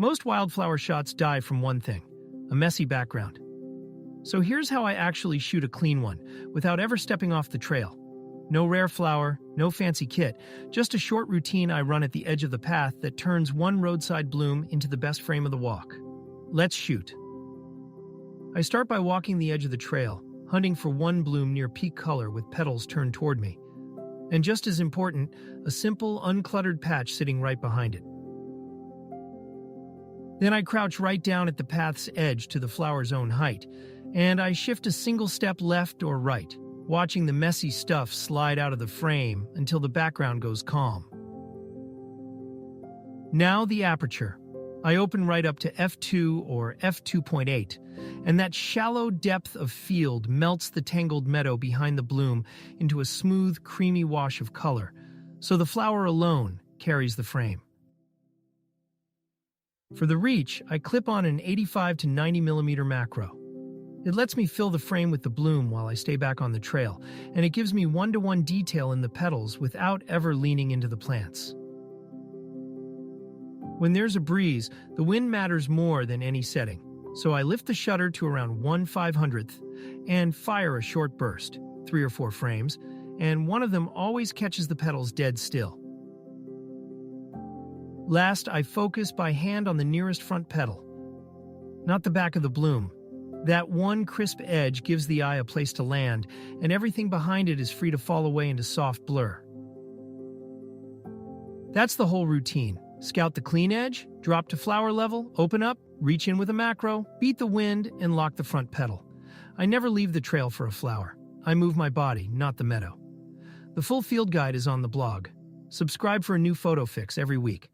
Most wildflower shots die from one thing: a messy background. So here's how I actually shoot a clean one, without ever stepping off the trail. No rare flower, no fancy kit, just a short routine I run at the edge of the path that turns one roadside bloom into the best frame of the walk. Let's shoot. I start by walking the edge of the trail, hunting for one bloom near peak color with petals turned toward me. And just as important, a simple, uncluttered patch sitting right behind it. Then I crouch right down at the path's edge to the flower's own height, and I shift a single step left or right, watching the messy stuff slide out of the frame until the background goes calm. Now the aperture. I open right up to f2 or f2.8, and that shallow depth of field melts the tangled meadow behind the bloom into a smooth, creamy wash of color, so the flower alone carries the frame. For the reach, I clip on an 85 to 90 millimeter macro. It lets me fill the frame with the bloom while I stay back on the trail, and it gives me one-to-one detail in the petals without ever leaning into the plants. When there's a breeze, the wind matters more than any setting, so I lift the shutter to around 1/500th and fire a short burst, 3 or 4 frames, and one of them always catches the petals dead still. Last, I focus by hand on the nearest front petal, not the back of the bloom. That one crisp edge gives the eye a place to land, and everything behind it is free to fall away into soft blur. That's the whole routine. Scout the clean edge, drop to flower level, open up, reach in with a macro, beat the wind, and lock the front petal. I never leave the trail for a flower. I move my body, not the meadow. The full field guide is on the blog. Subscribe for a new photo fix every week.